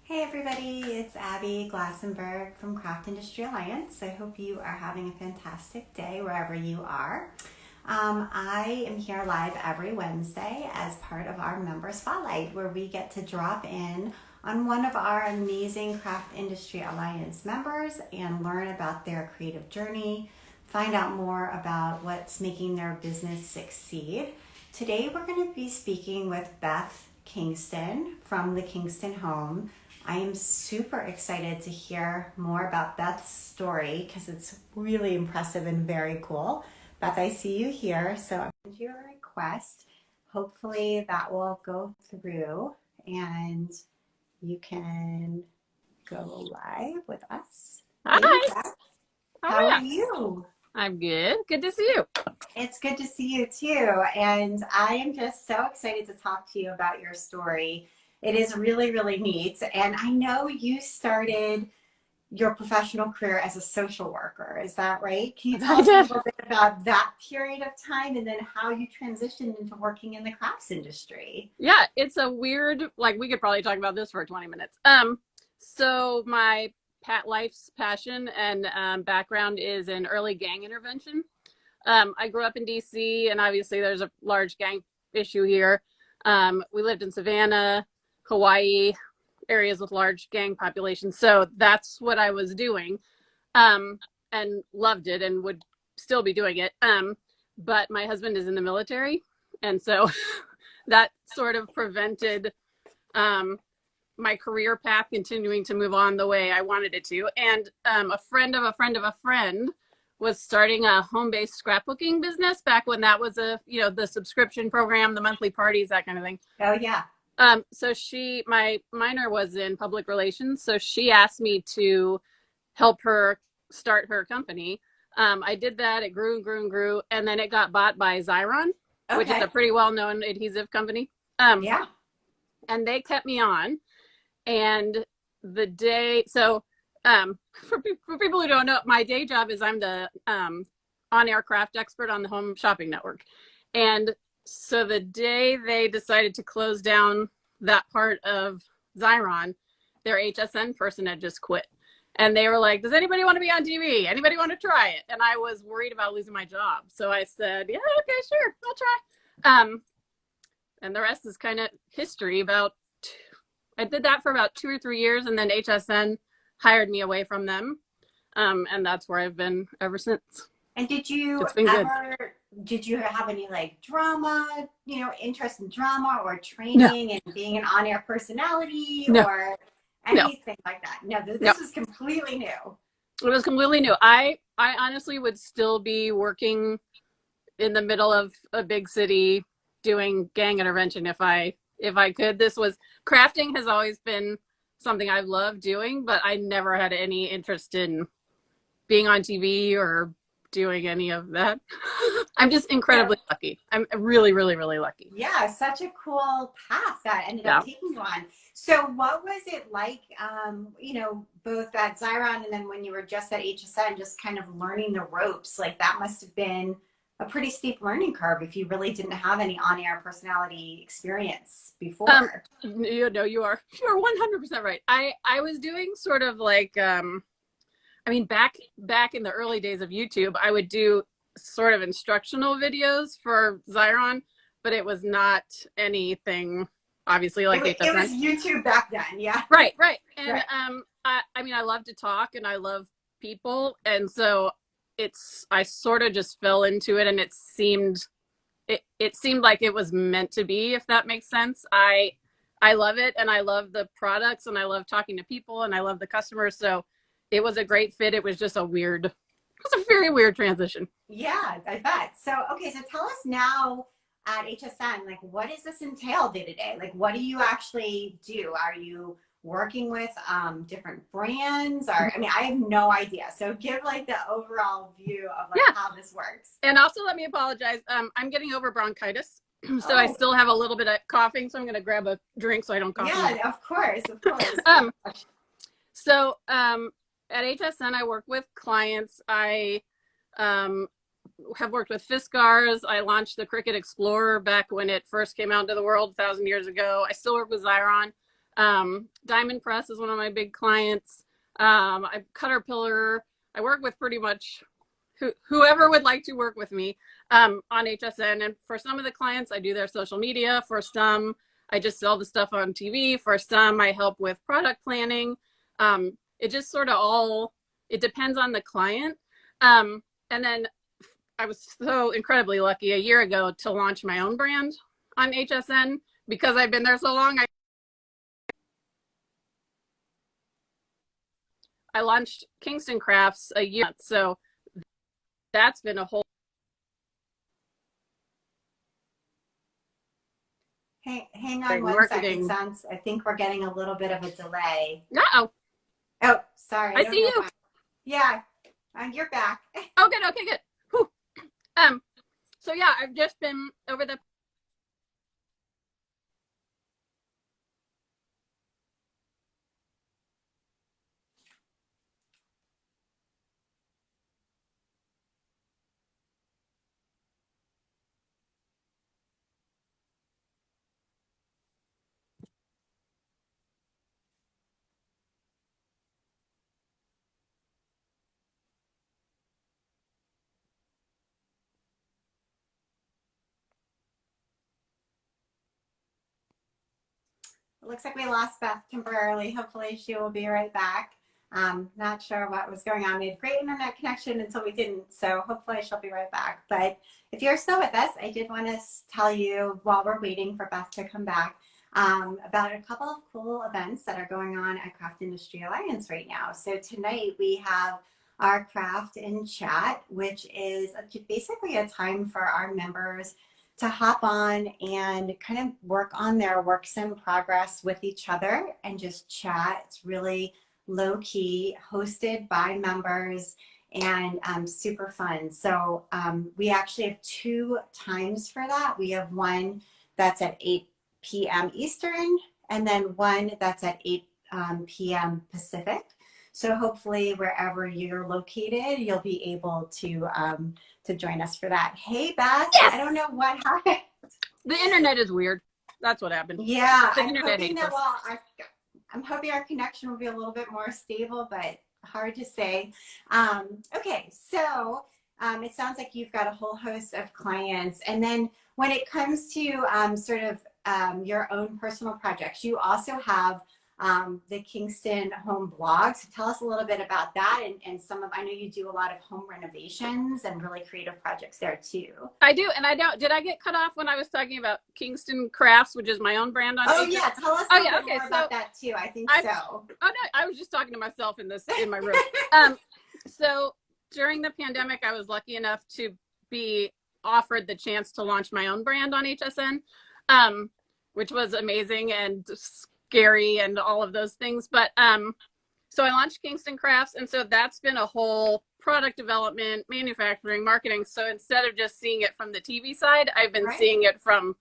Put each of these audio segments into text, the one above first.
Hey everybody, it's Abby Glassenberg from Craft Industry Alliance. I hope you are having a fantastic day wherever you are. I am here live every Wednesday as part of our member spotlight where we get to drop in on one of our amazing Craft Industry Alliance members and learn about their creative journey, find out more about what's making their business succeed. Today we're going to be speaking with Beth Kingston from the Kingston Home. I am super excited to hear more about Beth's story because it's really impressive and very cool. Beth, I see you here, so I'm going to do a request. Hopefully that will go through and you can go live with us. Hey, Hi, Beth, how how are are you? you? I'm good. Good to see you. It's good to see you too. And I am just so excited to talk to you about your story. It is really, really neat. And I know you started your professional career as a social worker. Is that right? Can you tell I us a did. little bit about that period of time and then how you transitioned into working in the crafts industry? Yeah, it's a weird, like we could probably talk about this for 20 minutes. So my life's passion and background is in early gang intervention. I grew up in DC, and obviously there's a large gang issue here. We lived in Savannah, Hawaii, areas with large gang populations. So that's what I was doing, um, and loved it and would still be doing it. But my husband is in the military, and so that sort of prevented um, my career path continuing to move on the way I wanted it to. And a friend of a friend of a friend was starting a home-based scrapbooking business back when that was the subscription program, the monthly parties, that kind of thing. Oh, yeah. So my minor was in public relations, so she asked me to help her start her company. I did that. It grew and grew and grew, and then it got bought by Xyron, which is Okay. a pretty well-known adhesive company. Um, Yeah. and they kept me on. And the day, so for people who don't know, my day job is I'm the on-air craft expert on the Home Shopping Network. And so the day they decided to close down that part of Xyron, their HSN person had just quit. And they were like, does anybody want to be on TV? Anybody want to try it? And I was worried about losing my job. So I said, yeah, okay, sure, I'll try. And the rest is kind of history. I did that for about 2 or 3 years, and then HSN hired me away from them. And that's where I've been ever since. And It's been good. did you have any like drama, interest in drama or No, training and being an on-air personality no, or no, anything like that? No, no. this is completely new. It was completely new. I honestly would still be working in the middle of a big city doing gang intervention if I could. This was crafting has always been something I've loved doing, but I never had any interest in being on TV or doing any of that. I'm just So, incredibly lucky. I'm really, really, really lucky. yeah, such a cool path that ended up Yeah. taking you on. So what was it like, both at Xyron and then when you were just at HSN, just kind of learning the ropes? Like that must have been a pretty steep learning curve if you really didn't have any on-air personality experience before. You are 100% right. I was doing sort of like I mean back in the early days of YouTube, I would do sort of instructional videos for Xyron, but it was not anything obviously like It was HSN. YouTube back then, yeah. Right, right. And Right. I mean I love to talk and I love people, and so I sort of just fell into it, and it seemed like it was meant to be, if that makes sense. I love it, and I love the products, and I love talking to people, and I love the customers. So it was a great fit. It was just it was a very weird transition. Yeah, I bet. So, okay, so tell us now at HSN, like, what does this entail day to day? Like, what do you actually do? Are you working with different brands? Or, I mean, I have no idea. So, give like the overall view of like Yeah. how this works. And also let me apologize. I'm getting over bronchitis. So I Oh, still have a little bit of coughing. So I'm going to grab a drink so I don't cough. yeah, of course, of course. Um, so at HSN, I work with clients. I um, have worked with Fiskars. I launched the Cricut Explorer back when it first came out into the world 1,000 years ago. I still work with Xyron. Diamond Press is one of my big clients. I Caterpillar. I work with pretty much whoever would like to work with me on HSN. And for some of the clients, I do their social media. For some, I just sell the stuff on TV. For some, I help with product planning. It just sort of it depends on the client. And then I was so incredibly lucky a year ago to launch my own brand on HSN because I've been there so long. I launched Kingston Crafts a year, so that's been a whole. Hang on one second, Sans. I think we're getting a little bit of a delay. Uh-oh. Oh, sorry. I see you. Yeah, you're back. Oh, good. Okay, good. Whew. So yeah, I've just been over the. It looks like we lost Beth temporarily. Hopefully she will be right back. Not sure what was going on. We had great internet connection until we didn't, so hopefully she'll be right back. But if you're still with us, I did want to tell you while we're waiting for Beth to come back about a couple of cool events that are going on at Craft Industry Alliance right now. So tonight we have our Craft in Chat, which is basically a time for our members to hop on and kind of work on their works in progress with each other and just chat. It's really low key, hosted by members, and super fun. So we actually have 2 times for that. We have one that's at 8 p.m. Eastern, and then one that's at 8 p.m. Pacific. So hopefully wherever you're located, you'll be able to join us for that. Hey, Beth. Yes! I don't know what happened. The internet is weird. That's what happened. Yeah, the internet hates us. I'm hoping our connection will be a little bit more stable, but hard to say. Okay, so it sounds like you've got a whole host of clients. And then when it comes to sort of your own personal projects, you also have the Kingston home blog. So tell us a little bit about that and I know you do a lot of home renovations and really creative projects there too. I do, and did I get cut off when I was talking about Kingston Crafts, which is my own brand on HSN? Yeah, tell us a little bit more about that too. I think so. Oh no, I was just talking to myself in my room. So during the pandemic, I was lucky enough to be offered the chance to launch my own brand on HSN, which was amazing and scary and all of those things. But so I launched Kingston Crafts, and so that's been a whole product development, manufacturing, marketing. So instead of just seeing it from the TV side, I've been seeing it from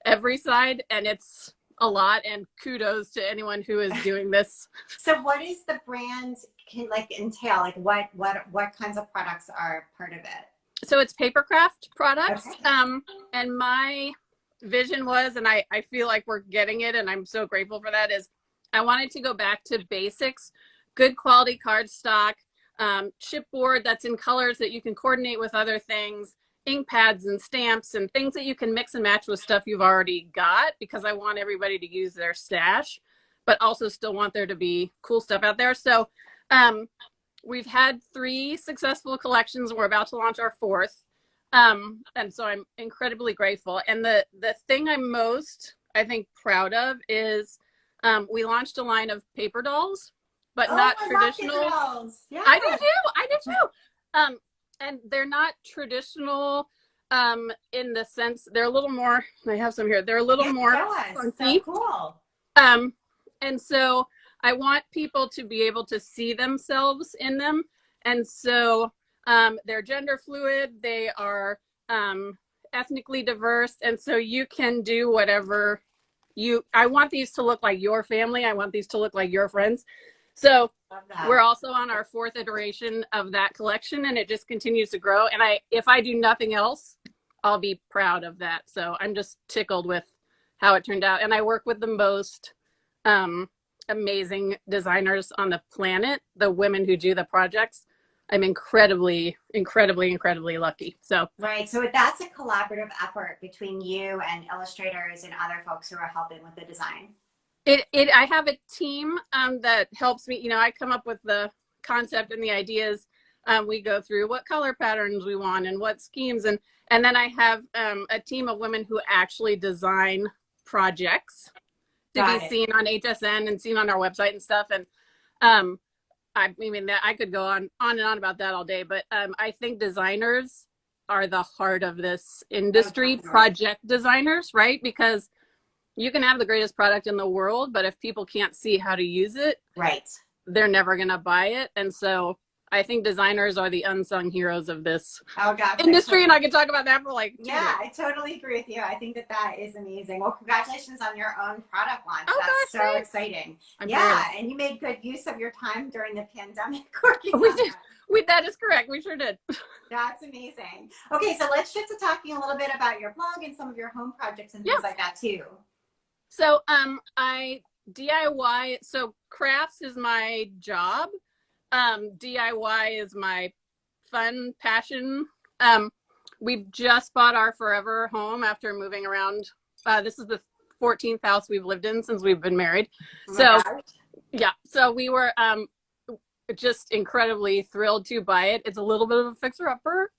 every side, and it's a lot. And kudos to anyone who is doing this. So what is the brand entail? Like what kinds of products are part of it? So it's papercraft products. Okay. And my vision was, and I feel like we're getting it, and I'm so grateful for that, is I wanted to go back to basics, good quality cardstock, chipboard that's in colors that you can coordinate with other things, ink pads and stamps and things that you can mix and match with stuff you've already got, because I want everybody to use their stash, but also still want there to be cool stuff out there. So we've had 3 successful collections. We're about to launch our 4th. And so I'm incredibly grateful. And the thing I'm most, I think, proud of is we launched a line of paper dolls, but not traditional. Love paper dolls. Yeah. I do too. And they're not traditional in the sense, they're a little more, I have some here, they're a little more funky. So cool. And so I want people to be able to see themselves in them. And so they're gender fluid, they are ethnically diverse, and so you can do whatever I want these to look like your family. I want these to look like your friends. So we're also on our 4th iteration of that collection, and it just continues to grow. And if I do nothing else, I'll be proud of that. So I'm just tickled with how it turned out. And I work with the most amazing designers on the planet, the women who do the projects. I'm incredibly, incredibly, incredibly lucky. So right. So that's a collaborative effort between you and illustrators and other folks who are helping with the design. I have a team that helps me. You know, I come up with the concept and the ideas. We go through what color patterns we want and what schemes, and then I have a team of women who actually design projects to be seen on HSN and seen on our website and stuff. And I mean, that I could go on and on about that all day, but I think designers are the heart of this industry, project designers, right? Because you can have the greatest product in the world, but if people can't see how to use it, right, they're never going to buy it. And so I think designers are the unsung heroes of this industry. And I could talk about that for like 2 days. I totally agree with you. I think that is amazing. Well, congratulations on your own product launch. That's so exciting. And you made good use of your time during the pandemic working on that. That is correct. We sure did. That's amazing. Okay, so let's shift to talking a little bit about your blog and some of your home projects and things like that too. So I DIY, so crafts is my job. DIY is my fun passion. We've just bought our forever home after moving around. This is the 14th house we've lived in since we've been married. So we were just incredibly thrilled to buy it. It's a little bit of a fixer-upper.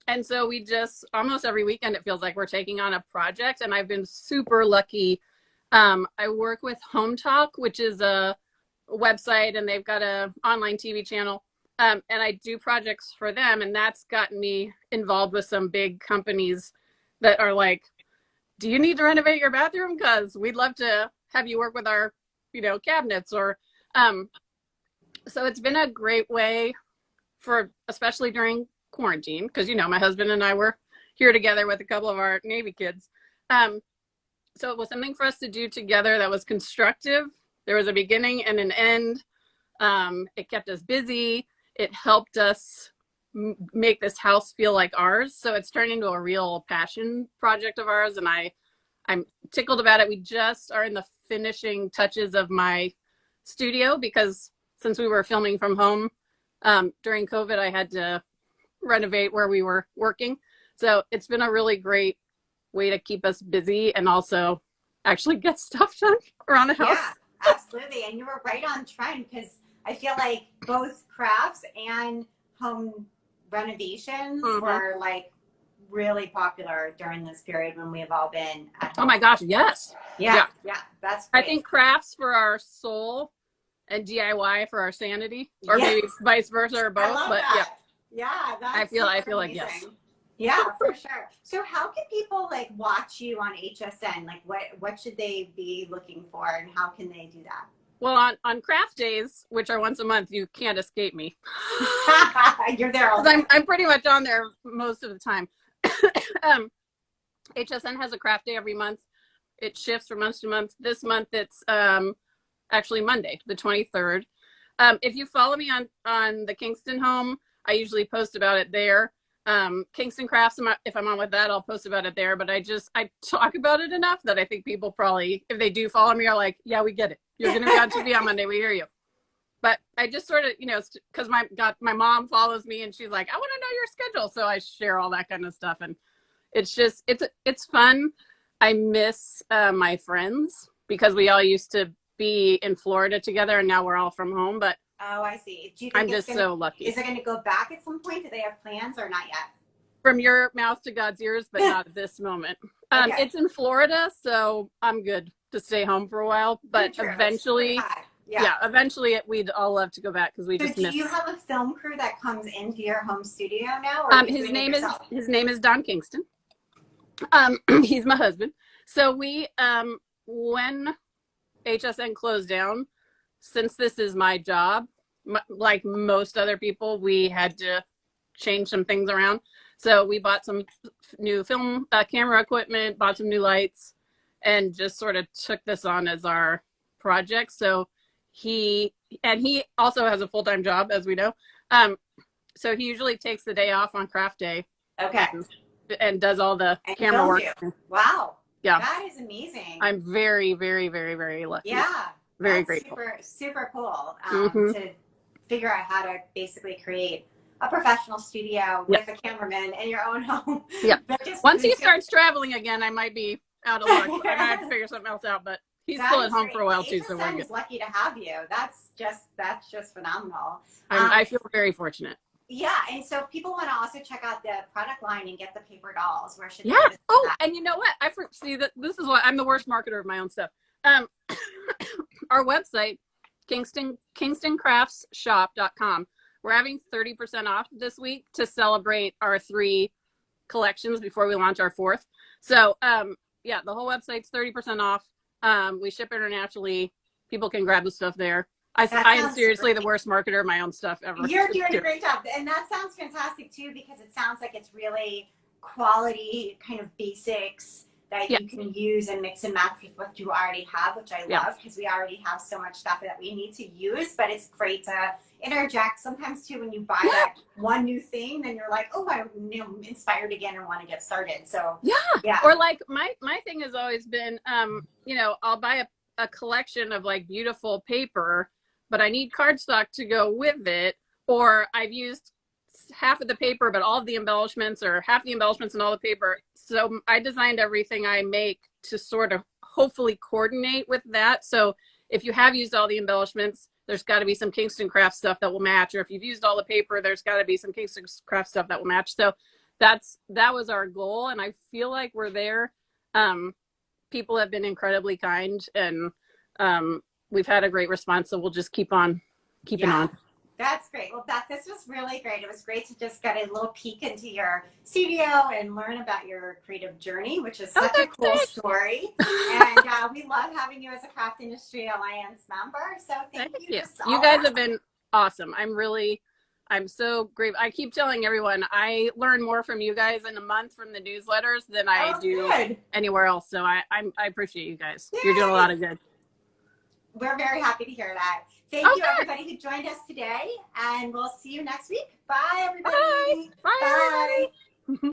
And so we just, almost every weekend, it feels like we're taking on a project, and I've been super lucky. I work with Home Talk, which is a website, and they've got an online TV channel, and I do projects for them, and that's gotten me involved with some big companies that are like, do you need to renovate your bathroom? Because we'd love to have you work with our, cabinets, or so it's been a great way for, especially during quarantine, because my husband and I were here together with a couple of our Navy kids. So it was something for us to do together that was constructive. There was a beginning and an end. It kept us busy. It helped us make this house feel like ours. So it's turned into a real passion project of ours, and I'm tickled about it. We just are in the finishing touches of my studio, because since we were filming from home during COVID, I had to renovate where we were working. So it's been a really great way to keep us busy and also actually get stuff done around the house. Yeah, absolutely. And you were right on trend, because I feel like both crafts and home renovations were like really popular during this period when we've all been at home. Oh my gosh, yes. Yeah, that's great. I think crafts for our soul and DIY for our sanity, or maybe vice versa, or both. But that's I feel like amazing. yes. Yeah, for sure. So how can people watch you on HSN? What should they be looking for, and how can they do that? Well, on craft days, which are once a month, you can't escape me. You're there all day. I'm pretty much on there most of the time. HSN has a craft day every month. It shifts from month to month. This month it's actually Monday, the 23rd. If you follow me on the Kingston home, I usually post about it there. Kingston Crafts, if I'm on with that, I'll post about it there. But I talk about it enough that I think people probably, if they do follow me, are like, yeah, we get it. You're going to be on TV on Monday. We hear you. But I just sort of, because my mom follows me, and she's like, I want to know your schedule. So I share all that kind of stuff. And it's just, it's fun. I miss my friends, because we all used to be in Florida together, and now we're all from home. But oh, I see. Do you think I'm just so lucky. Is it going to go back at some point? Do they have plans, or not yet? From your mouth to God's ears, but not at this moment. Okay. It's in Florida, so I'm good to stay home for a while. But eventually, eventually we'd all love to go back, because we just miss. Do you have a film crew that comes into your home studio now? Or his name is Don Kingston. He's my husband. So we when HSN closed down, since this is my job, like most other people, we had to change some things around. So we bought some new film camera equipment, bought some new lights, and just sort of took this on as our project. So he also has a full-time job, as we know. So he usually takes the day off on craft day. Okay. And does all the camera work. Wow. Yeah. That is amazing. I'm very, very, very, very lucky. Yeah. Very That's grateful. super cool Mm-hmm. to figure out how to basically create a professional studio with a cameraman in your own home. Yeah. Just Once he starts traveling again, I might be out of luck. I might have to figure something else out, but he's still at home for a while too, so we're good. is lucky to have you. That's just phenomenal. I feel very fortunate. Yeah, and so if people want to also check out the product line and get the paper dolls, where should they Yeah. visit Oh, that? and you know what? See that this is what I'm the worst marketer of my own stuff. Our website, KingstonCraftsShop.com. We're having 30% off this week to celebrate our 3 collections before we launch our 4th. So, yeah, the whole website's 30% off. We ship internationally. People can grab the stuff there. I am seriously the worst marketer of my own stuff ever. You're doing a great job. And that sounds fantastic too, because it sounds like it's really quality kind of basics that you can use and mix and match with what you already have, which I love, because we already have so much stuff that we need to use, but it's great to interject sometimes too when you buy that one new thing, then you're like, oh, I'm inspired again and want to get started. So yeah. Or like my thing has always been, I'll buy a collection of like beautiful paper, but I need cardstock to go with it, or I've used half of the paper but all of the embellishments, or half the embellishments and all the paper. So I designed everything I make to sort of hopefully coordinate with that. So if you have used all the embellishments, there's got to be some Kingston Craft stuff that will match, or if you've used all the paper, there's got to be some Kingston Craft stuff that will match. So that was our goal, and I feel like we're there. People have been incredibly kind, and we've had a great response, so we'll just keep on keeping on. That's great. Well, Beth, this was really great. It was great to just get a little peek into your studio and learn about your creative journey, which is such a cool story. And we love having you as a Craft Industry Alliance member. So thank you. You guys have been awesome. I'm so grateful. I keep telling everyone I learn more from you guys in a month from the newsletters than I do anywhere else. So I appreciate you guys. Yay. You're doing a lot of good. We're very happy to hear that. Thank you, everybody who joined us today, and we'll see you next week. Bye, everybody. Bye. Bye. Bye.